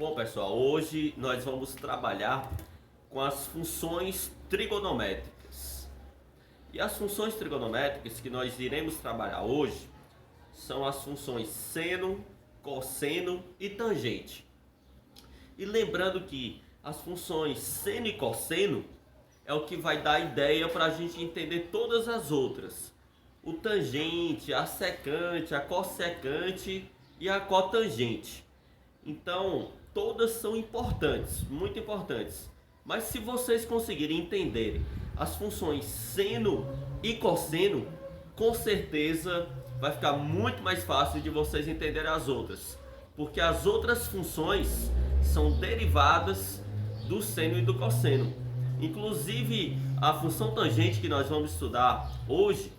Bom, pessoal, hoje nós vamos trabalhar com as funções trigonométricas. E as funções trigonométricas que nós iremos trabalhar hoje são as funções seno, cosseno e tangente. E lembrando que as funções seno e cosseno é o que vai dar ideia para a gente entender todas as outras. O tangente, a secante, a cossecante e a cotangente. Então, todas são importantes, muito importantes. Mas se vocês conseguirem entender as funções seno e cosseno, com certeza vai ficar muito mais fácil de vocês entenderem as outras. Porque as outras funções são derivadas do seno e do cosseno. Inclusive, a função tangente que nós vamos estudar hoje,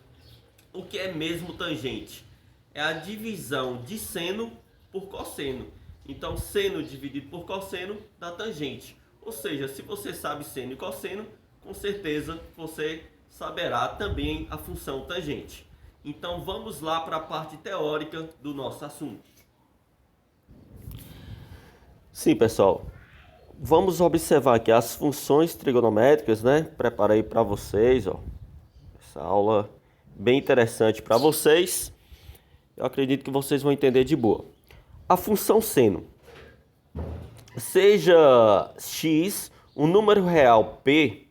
o que é mesmo tangente? É a divisão de seno por cosseno. Então, seno dividido por cosseno dá tangente. Ou seja, se você sabe seno e cosseno, com certeza você saberá também a função tangente. Então, vamos lá para a parte teórica do nosso assunto. Sim, pessoal. Vamos observar aqui as funções trigonométricas, né? Preparei para vocês, ó. Essa aula bem interessante para vocês. Eu acredito que vocês vão entender de boa. A função seno, seja x um número real p,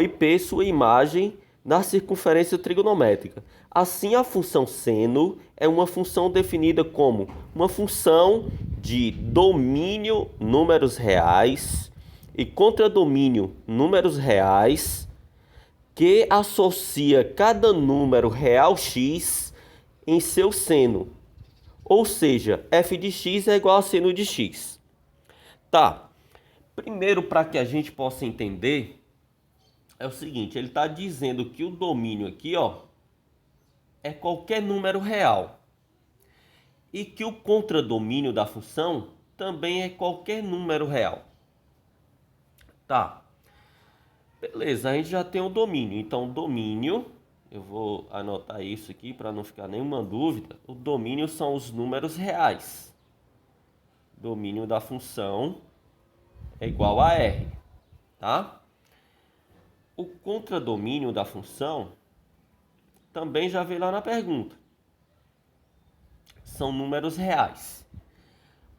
e p sua imagem na circunferência trigonométrica. Assim, a função seno é uma função definida como uma função de domínio números reais e contradomínio números reais que associa cada número real x em seu seno. Ou seja, f de x é igual a seno de x. Tá. Primeiro, para que a gente possa entender, é o seguinte, ele está dizendo que o domínio aqui, ó, é qualquer número real. E que o contradomínio da função também é qualquer número real. Tá. Beleza, a gente já tem o domínio. Então, domínio, eu vou anotar isso aqui para não ficar nenhuma dúvida. O domínio são os números reais. Domínio da função é igual a R, tá? O contradomínio da função também já veio lá na pergunta. São números reais.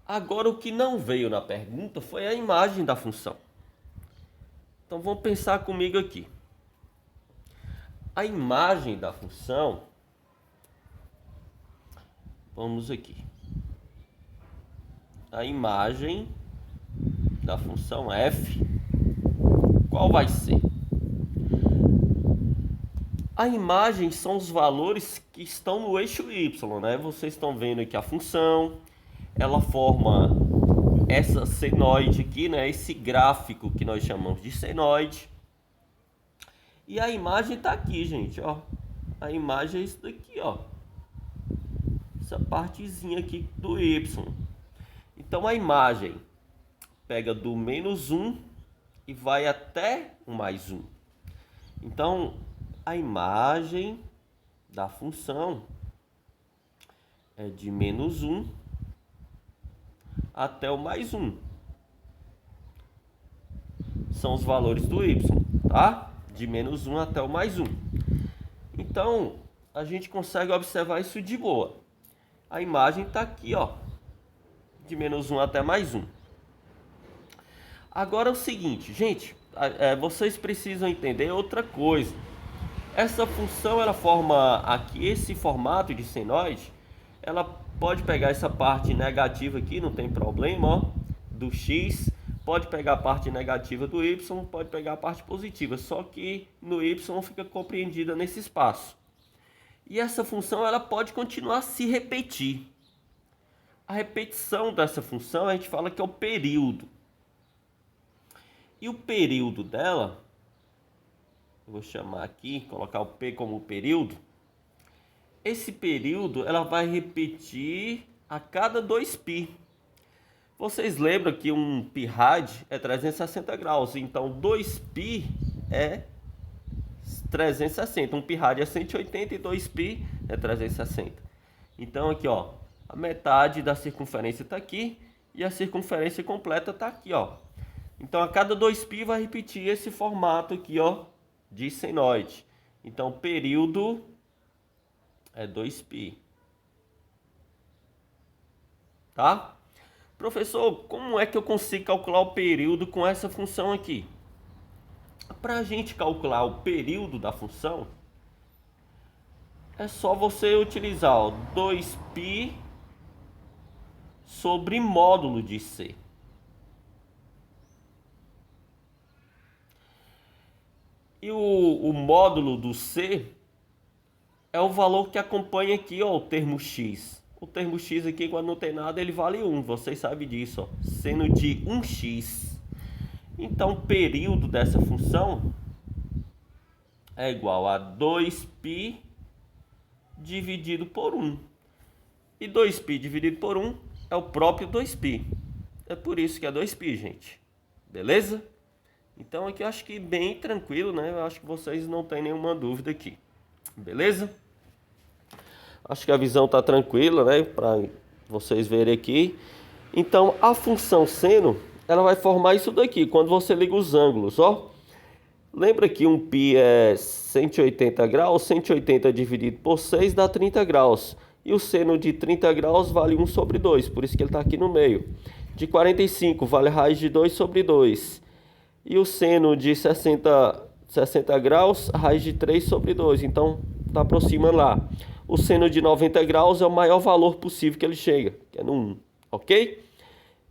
Agora, o que não veio na pergunta foi a imagem da função. Então, vamos pensar comigo aqui. A imagem da função, vamos aqui. A imagem da função f, qual vai ser? A imagem são os valores que estão no eixo y, né? Vocês estão vendo aqui a função, ela forma essa senoide aqui, né? Esse gráfico que nós chamamos de senoide. E a imagem está aqui, gente, ó. A imagem é isso daqui, ó. Essa partezinha aqui do y. Então, a imagem pega do menos 1 e vai até o mais 1. Então, a imagem da função é de menos 1 até o mais 1. São os valores do y, tá? De menos 1 até o mais 1. Então, a gente consegue observar isso de boa. A imagem está aqui, ó. De menos 1 até mais 1. Agora é o seguinte, gente. Vocês precisam entender outra coisa. Essa função, ela forma aqui esse formato de senoide. Ela pode pegar essa parte negativa aqui, não tem problema, ó. Do x. Pode pegar a parte negativa do y, pode pegar a parte positiva, só que no y fica compreendida nesse espaço. E essa função, ela pode continuar a se repetir. A repetição dessa função a gente fala que é o período. E o período dela, eu vou chamar aqui, colocar o P como período. Esse período, ela vai repetir a cada 2π. Vocês lembram que um π rad é 360 graus, então 2π é 360. Um π rad é 180 e 2π é 360. Então aqui, ó, a metade da circunferência está aqui e a circunferência completa está aqui, ó. Então, a cada 2π vai repetir esse formato aqui, ó, de senoide. Então, o período é 2π. Tá? Professor, como é que eu consigo calcular o período com essa função aqui? Para a gente calcular o período da função, é só você utilizar, ó, 2π sobre módulo de C. E o módulo do C é o valor que acompanha aqui, ó, o termo x. O termo x aqui, quando não tem nada, ele vale 1. Vocês sabem disso, ó. Seno de 1x. Então, o período dessa função é igual a 2π dividido por 1. E 2π dividido por 1 é o próprio 2π. É por isso que é 2π, gente. Beleza? Então, aqui eu acho que bem tranquilo, né? Eu acho que vocês não têm nenhuma dúvida aqui. Beleza? Acho que a visão está tranquila, né? Para vocês verem aqui. Então, a função seno, ela vai formar isso daqui, quando você liga os ângulos, ó. Lembra que um π é 180 graus? 180 dividido por 6 dá 30 graus. E o seno de 30 graus vale 1 sobre 2, por isso que ele está aqui no meio. De 45 vale a raiz de 2 sobre 2. E o seno de 60 graus, a raiz de 3 sobre 2. Então, está aproximando lá. O seno de 90 graus é o maior valor possível que ele chega, que é no 1, ok?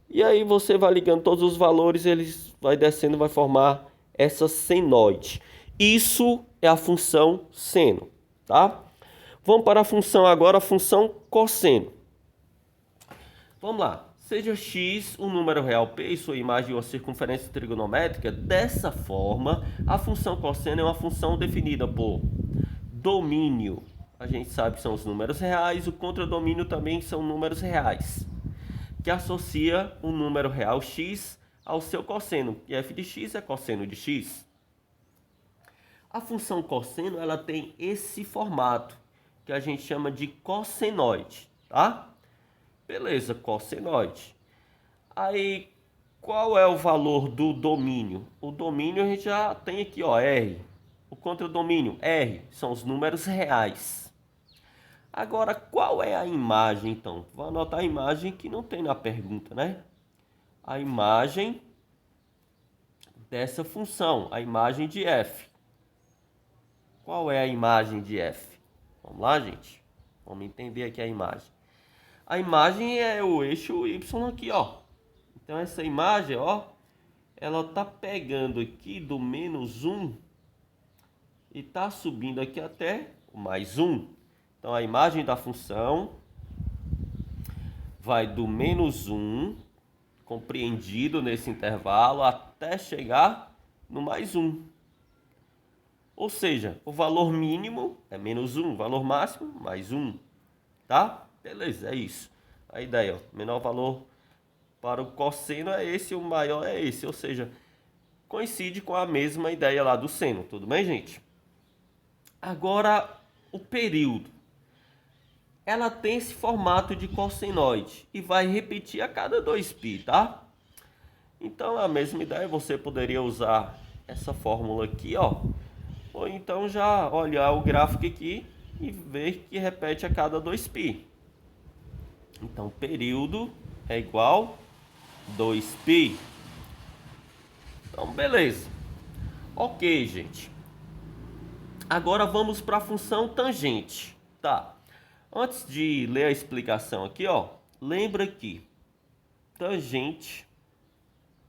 E aí você vai ligando todos os valores, eles vai descendo, vai formar essa senoide. Isso é a função seno, tá? Vamos para a função agora, a função cosseno. Vamos lá. Seja x um número real p e sua imagem uma circunferência trigonométrica, dessa forma, a função cosseno é uma função definida por domínio. A gente sabe que são os números reais, o contradomínio também são números reais, que associa o número real x ao seu cosseno, e f de x é cosseno de x. A função cosseno, ela tem esse formato, que a gente chama de cossenoide, tá? Beleza, cossenoide. Aí, qual é o valor do domínio? O domínio a gente já tem aqui, ó, R. O contradomínio, R, são os números reais. Agora, qual é a imagem, então? Vou anotar a imagem que não tem na pergunta, né? A imagem dessa função, a imagem de f. Qual é a imagem de f? Vamos lá, gente? Vamos entender aqui a imagem. A imagem é o eixo y aqui, ó. Então, essa imagem, ó, ela tá pegando aqui do menos 1 e tá subindo aqui até o mais 1. Então, a imagem da função vai do menos 1, compreendido nesse intervalo, até chegar no mais 1. Ou seja, o valor mínimo é menos 1, o valor máximo mais 1, tá? Beleza, é isso. A ideia, ó, menor valor para o cosseno é esse, o maior é esse. Ou seja, coincide com a mesma ideia lá do seno. Tudo bem, gente? Agora, o período. Ela tem esse formato de cossenoide e vai repetir a cada 2π, tá? Então, a mesma ideia, você poderia usar essa fórmula aqui, ó. Ou então já olhar o gráfico aqui e ver que repete a cada 2π. Então, período é igual 2π. Então, beleza. Ok, gente. Agora vamos para a função tangente. Tá. Antes de ler a explicação aqui, ó, lembra que tangente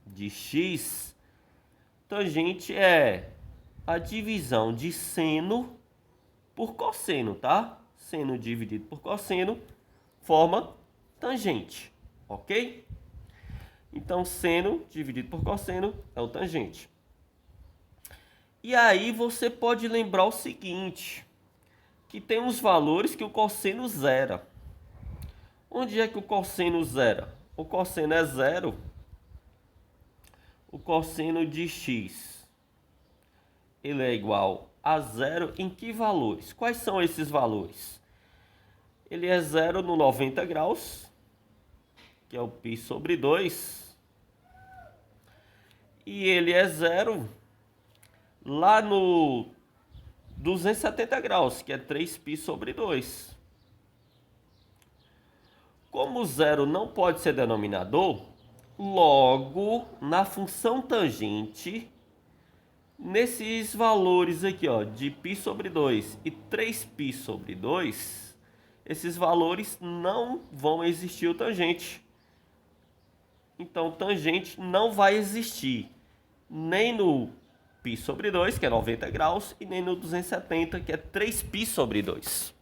de x, tangente é a divisão de seno por cosseno, tá? Seno dividido por cosseno forma tangente, ok? Então, seno dividido por cosseno é o tangente. E aí você pode lembrar o seguinte, que tem uns valores que o cosseno zera. Onde é que o cosseno zera? O cosseno é zero. O cosseno de x, ele é igual a zero em que valores? Quais são esses valores? Ele é zero no 90 graus que é o π sobre 2, e ele é zero lá no 270 graus, que é 3π sobre 2. Como zero não pode ser denominador, logo na função tangente, nesses valores aqui, ó, de π sobre 2 e 3π sobre 2, esses valores não vão existir o tangente. Então, tangente não vai existir nem no π sobre 2, que é 90 graus, e nem no 270, que é 3π sobre 2.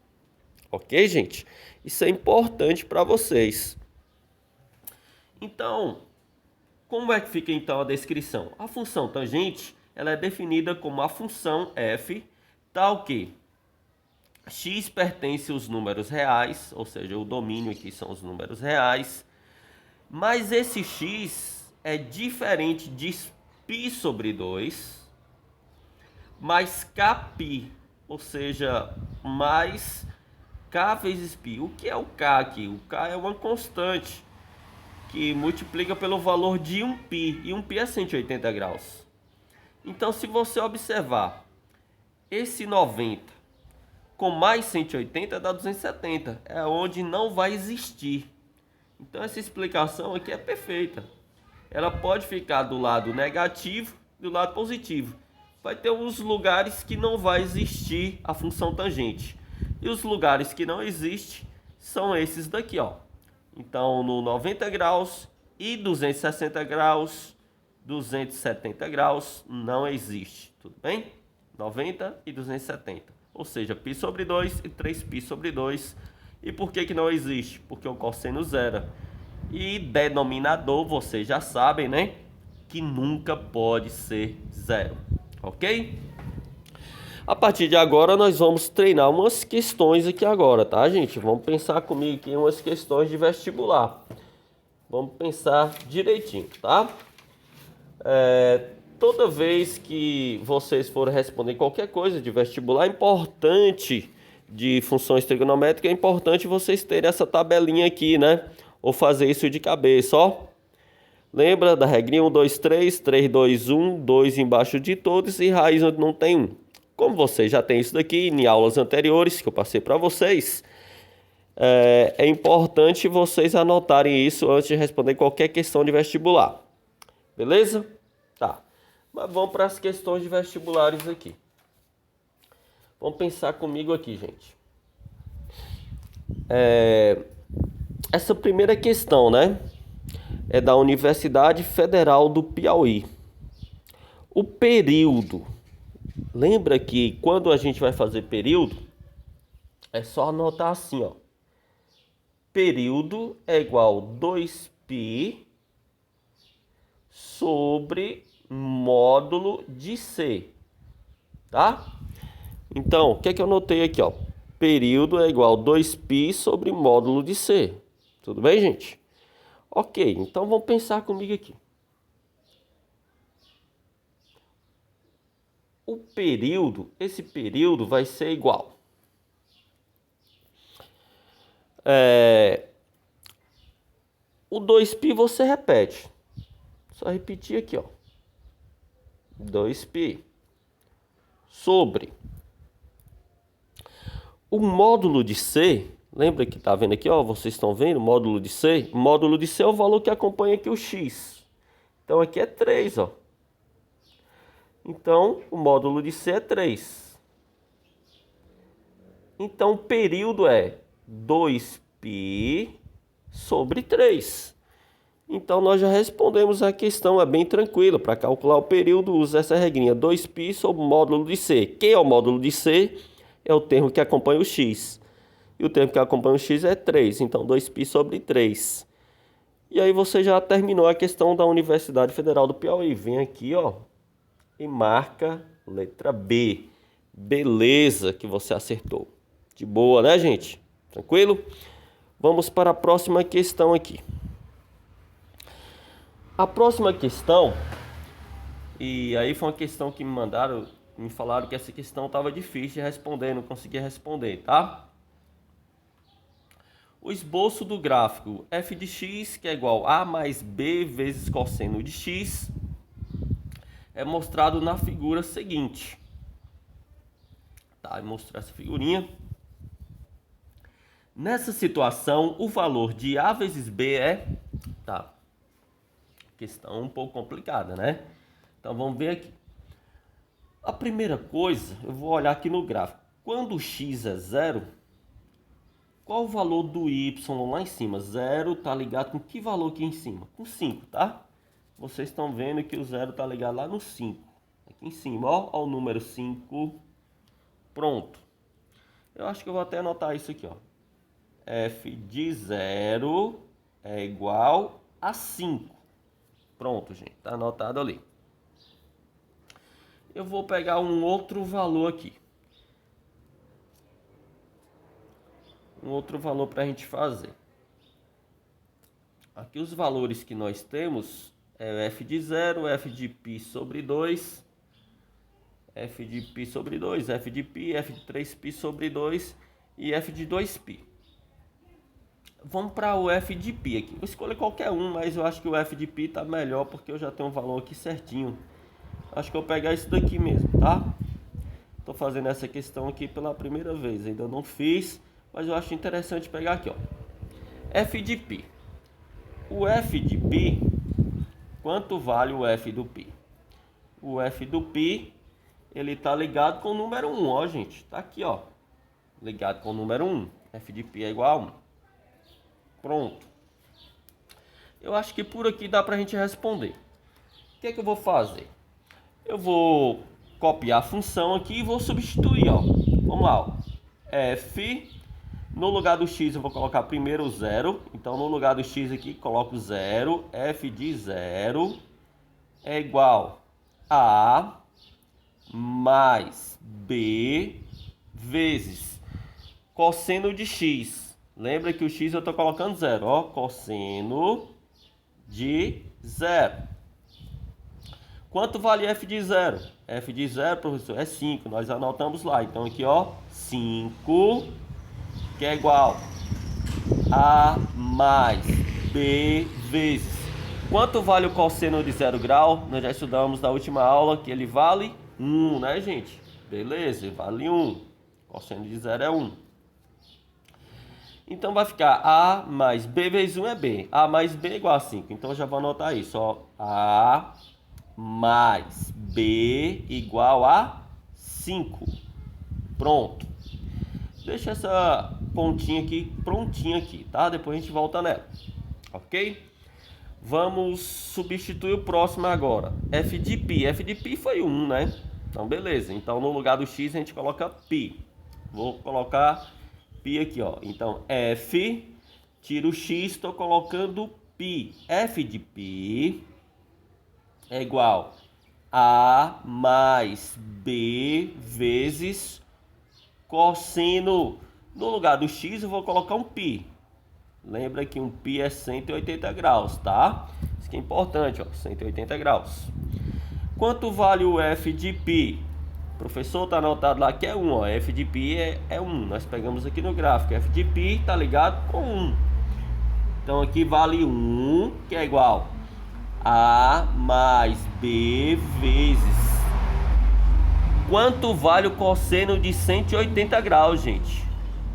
Ok, gente? Isso é importante para vocês. Então, como é que fica então a descrição? A função tangente, ela é definida como a função f, tal que x pertence aos números reais, ou seja, o domínio aqui são os números reais, mas esse x é diferente de π sobre 2, mais kπ, ou seja, mais k vezes π. O que é o k aqui? O k é uma constante que multiplica pelo valor de 1π, e 1π é 180 graus. Então, se você observar, esse 90 com mais 180 dá 270, é onde não vai existir. Então, essa explicação aqui é perfeita. Ela pode ficar do lado negativo e do lado positivo. Vai ter uns lugares que não vai existir a função tangente. E os lugares que não existe são esses daqui, ó. Então, no 90 graus e 260 graus, 270 graus não existe, tudo bem? 90 e 270, ou seja, π sobre 2 e 3π sobre 2. E por que não existe? Porque o cosseno zero. E denominador, vocês já sabem, né? Que nunca pode ser zero, ok? A partir de agora, nós vamos treinar umas questões aqui agora, tá, gente? Vamos pensar comigo aqui em umas questões de vestibular. Vamos pensar direitinho, tá? Toda vez que vocês forem responder qualquer coisa de vestibular, é importante, de funções trigonométricas, é importante vocês terem essa tabelinha aqui, né? Ou fazer isso de cabeça, ó. Lembra da regrinha 1, 2, 3, 3, 2, 1, 2 embaixo de todos e raiz onde não tem 1. Como vocês já têm isso daqui em aulas anteriores que eu passei para vocês, é importante vocês anotarem isso antes de responder qualquer questão de vestibular. Beleza? Tá. Mas vamos para as questões de vestibulares aqui. Vamos pensar comigo aqui, gente. Essa primeira questão, né? É da Universidade Federal do Piauí. O período. Lembra que quando a gente vai fazer período, é só anotar assim, ó. Período é igual a 2π sobre módulo de C, tá? Então, o que é que eu anotei aqui, ó? Período é igual a 2π sobre módulo de C. Tudo bem, gente? Ok, então vamos pensar comigo aqui. O período, esse período vai ser igual. O 2π você repete. Só repetir aqui, ó. 2π sobre o módulo de C. Lembra que tá vendo aqui, ó? Vocês estão vendo? Módulo de C. O módulo de C é o valor que acompanha aqui o x. Então aqui é 3, ó. Então, o módulo de C é 3. Então, o período é 2π sobre 3. Então, nós já respondemos a questão, é bem tranquilo. Para calcular o período, usa essa regrinha, 2π sobre o módulo de C. Quem é o módulo de C? É o termo que acompanha o x. E o termo que acompanha o x é 3. Então, 2π sobre 3. E aí, você já terminou a questão da Universidade Federal do Piauí. Vem aqui, ó. E marca letra B. Beleza que você acertou. De boa, né, gente? Tranquilo? Vamos para a próxima questão aqui. A próxima questão, e aí foi uma questão que me mandaram, me falaram que essa questão estava difícil de responder, não conseguia responder, tá? O esboço do gráfico f de x, que é igual a mais b vezes cosseno de x, é mostrado na figura seguinte. Tá, vou mostrar essa figurinha. Nessa situação, o valor de a vezes b é... Tá, questão um pouco complicada, né? Então vamos ver aqui. A primeira coisa, eu vou olhar aqui no gráfico. Quando x é zero, qual o valor do y lá em cima? Zero está ligado com que valor aqui em cima? Com 5, tá? Vocês estão vendo que o zero está ligado lá no 5. Aqui em cima, ó o número 5. Pronto. Eu acho que eu vou até anotar isso aqui, ó. F de 0 é igual a 5. Pronto, gente. Tá anotado ali. Eu vou pegar um outro valor aqui. Um outro valor para a gente fazer. Aqui os valores que nós temos é f de 0, f de π sobre 2, f de π sobre 2, f de π, f de 3π sobre 2 e f de 2π. Vamos para o f de π aqui. Eu escolho qualquer um, mas eu acho que o f de π está melhor porque eu já tenho um valor aqui certinho. Acho que eu vou pegar isso daqui mesmo, tá? Estou fazendo essa questão aqui pela primeira vez, ainda não fiz, mas eu acho interessante pegar aqui, ó. F de π. O f de π, quanto vale o f do π? O f do π, ele tá ligado com o número 1, ó, gente. Tá aqui, ó. Ligado com o número 1. F de π é igual a 1. Pronto. Eu acho que por aqui dá pra gente responder. O que é que eu vou fazer? Eu vou copiar a função aqui e vou substituir, ó. Vamos lá, ó. F, no lugar do x eu vou colocar primeiro o 0. Então, no lugar do x aqui, coloco 0. F de 0 é igual a mais b vezes cosseno de x. Lembra que o x eu estou colocando 0, ó. Cosseno de 0. Quanto vale f de 0? F de 0, professor, é 5. Nós anotamos lá. Então, aqui, ó, 5, que é igual a mais b vezes. Quanto vale o cosseno de 0 grau? Nós já estudamos na última aula que ele vale 1, né, gente? Beleza, vale 1. Cosseno de 0 é 1. Então, vai ficar a mais b vezes 1 é b. A mais b é igual a 5. Então, eu já vou anotar isso, ó. A mais b igual a 5. Pronto. Deixa essa pontinha aqui prontinha aqui, tá? Depois a gente volta nela, ok? Vamos substituir o próximo agora. F de π. F de π foi 1, né? Então, beleza. Então, no lugar do x, a gente coloca π. Vou colocar π aqui, ó. Então, F, tiro o x, estou colocando π. F de π é igual a mais b vezes cosseno. No lugar do x, eu vou colocar um π. Lembra que um π é 180 graus, tá? Isso aqui é importante, ó, 180 graus. Quanto vale o f de π? O professor tá anotado lá que é 1, ó. F de π é 1. Nós pegamos aqui no gráfico. F de π tá ligado com 1. Então aqui vale 1, que é igual a mais b vezes. Quanto vale o cosseno de 180 graus, gente?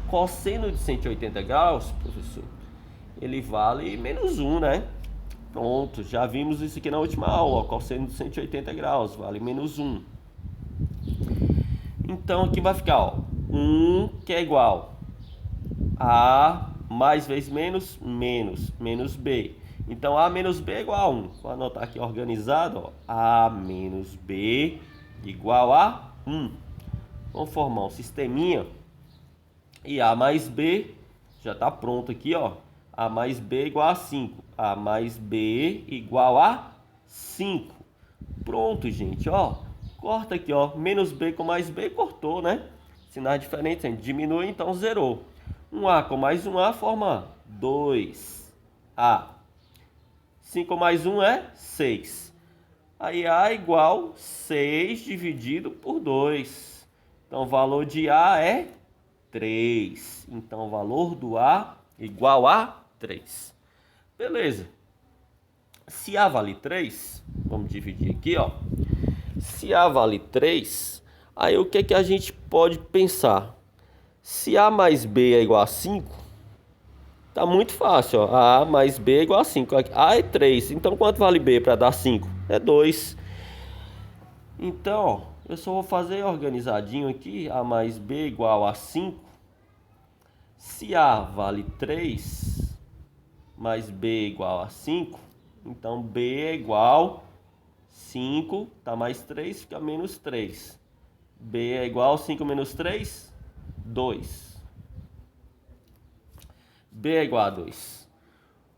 Cosseno de 180 graus, professor, ele vale menos 1, né? Pronto, já vimos isso aqui na última aula. Ó, cosseno de 180 graus vale menos 1. Então aqui vai ficar, ó, 1 que é igual a mais vezes menos, menos b. Então, A menos B é igual a 1. Vou anotar aqui organizado, ó. A menos B igual a 1. Vamos formar um sisteminha. E A mais B já está pronto aqui, ó. A mais B igual a 5. A mais B igual a 5. Pronto, gente, ó. Corta aqui, ó. Menos B com mais B, cortou, né? Sinais diferentes, a gente diminui, então zerou. 1A com mais 1A forma 2A. 5 mais 1 é 6. Aí A igual 6 dividido por 2. Então, o valor de A é 3. Então, o valor do A igual a 3. Beleza. Se A vale 3, vamos dividir aqui, ó. Se A vale 3, aí o que que a gente pode pensar? Se A mais B é igual a 5, tá muito fácil, ó. A mais B é igual a 5. A é 3, então quanto vale B para dar 5? É 2. Então, ó, eu só vou fazer organizadinho aqui. A mais B igual a 5. Se A vale 3, mais B igual a 5, então B é igual 5, tá mais 3, fica menos 3. B é igual a 5 menos 3, 2. B é igual a 2.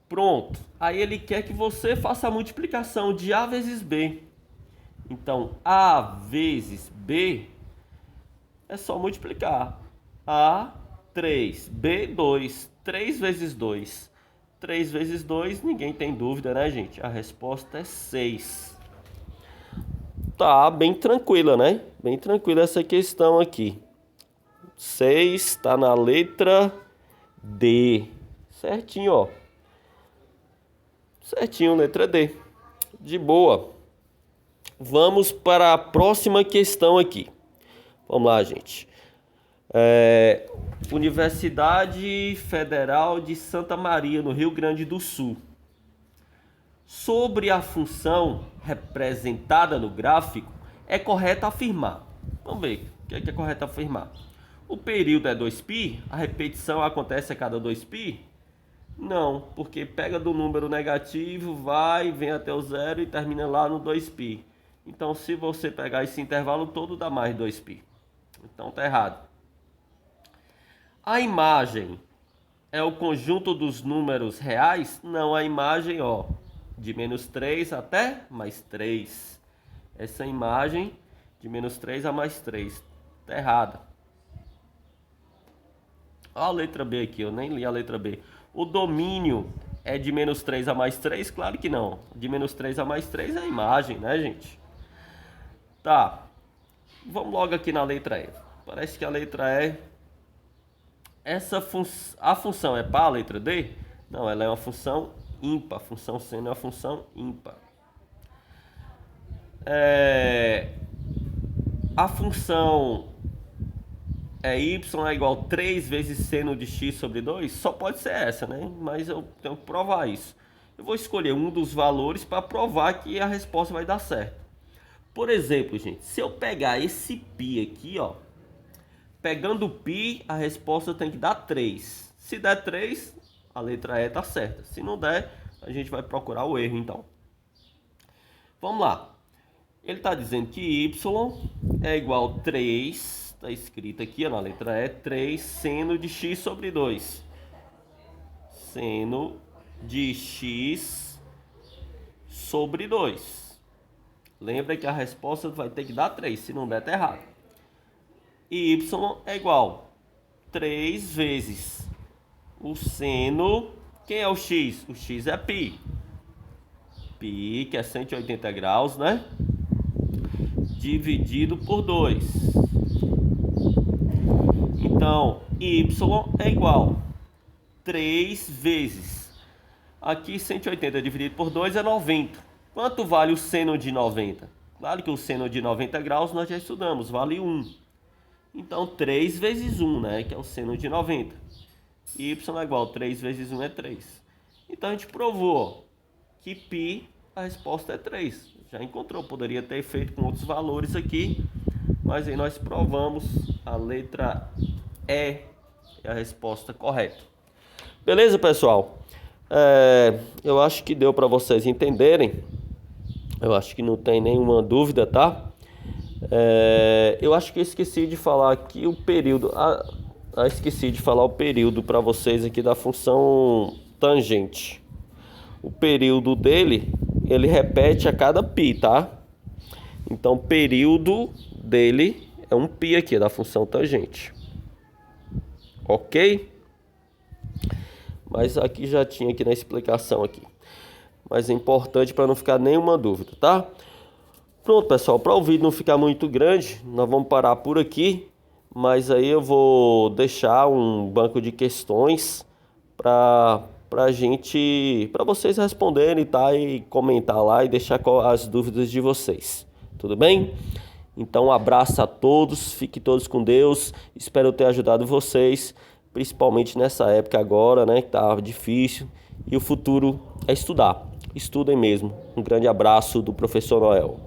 Pronto. Aí ele quer que você faça a multiplicação de A vezes B. Então, A vezes B é só multiplicar. A, 3. B, 2. 3 vezes 2. 3 vezes 2, ninguém tem dúvida, né, gente? A resposta é 6. Tá bem tranquila, né? Bem tranquila essa questão aqui. 6 tá na letra D. Certinho, ó. Certinho, letra D. De boa. Vamos para a próxima questão aqui. Vamos lá, gente. Universidade Federal de Santa Maria, no Rio Grande do Sul. Sobre a função representada no gráfico, é correto afirmar. Vamos ver o que é correto afirmar. O período é 2π? A repetição acontece a cada 2π? Não, porque pega do número negativo, vai, vem até o zero e termina lá no 2π. Então, se você pegar esse intervalo todo, dá mais 2π. Então, tá errado. A imagem é o conjunto dos números reais? Não, a imagem, ó, de menos 3 até mais 3. Essa imagem de menos 3 a mais 3. Tá errada. Olha a letra B aqui, eu nem li a letra B. O domínio é de menos 3 a mais 3? Claro que não. De menos 3 a mais 3 é a imagem, né, gente? Tá. Vamos logo aqui na letra E. Parece que a letra E... A função é par, a letra D? Não, ela é uma função ímpar. A função seno é uma função ímpar. A função y é igual a 3 vezes seno de x sobre 2? Só pode ser essa, né? Mas eu tenho que provar isso. Eu vou escolher um dos valores para provar que a resposta vai dar certo. Por exemplo, gente, se eu pegar esse π aqui, ó. Pegando o π, a resposta tem que dar 3. Se der 3, a letra E tá certa. Se não der, a gente vai procurar o erro, então. Vamos lá. Ele está dizendo que y é igual a 3, está escrito aqui ó, na letra E, 3 seno de x sobre 2. Seno de x sobre 2. Lembra que a resposta vai ter que dar 3, se não der, tá errado. E y é igual a 3 vezes o seno... Quem é o x? O x é π. Π, que é 180 graus, né? Dividido por 2. Então, y é igual a 3 vezes. Aqui 180 dividido por 2 é 90. Quanto vale o seno de 90? Claro que o seno de 90 graus nós já estudamos, vale 1. Então, 3 vezes 1, né? Que é o seno de 90. Y é igual a 3 vezes 1 é 3. Então, a gente provou ó, que π, a resposta é 3. Já encontrou, poderia ter feito com outros valores aqui, mas aí nós provamos a letra E, é a resposta correta. Beleza, pessoal? Eu acho que deu para vocês entenderem. Eu acho que não tem nenhuma dúvida, tá? Eu acho que eu esqueci de falar aqui o período. Esqueci de falar o período para vocês aqui da função tangente. O período dele... ele repete a cada π, tá? Então, o período dele é um π aqui, da função tangente. Ok? Mas aqui já tinha aqui na explicação aqui. Mas é importante para não ficar nenhuma dúvida, tá? Pronto, pessoal. Para o vídeo não ficar muito grande, nós vamos parar por aqui. Mas aí eu vou deixar um banco de questões para vocês responderem, tá? E comentar lá e deixar as dúvidas de vocês. Tudo bem? Então, um abraço a todos, fiquem todos com Deus. Espero ter ajudado vocês, principalmente nessa época agora, né, que tá difícil. E o futuro é estudar. Estudem mesmo. Um grande abraço do professor Noel.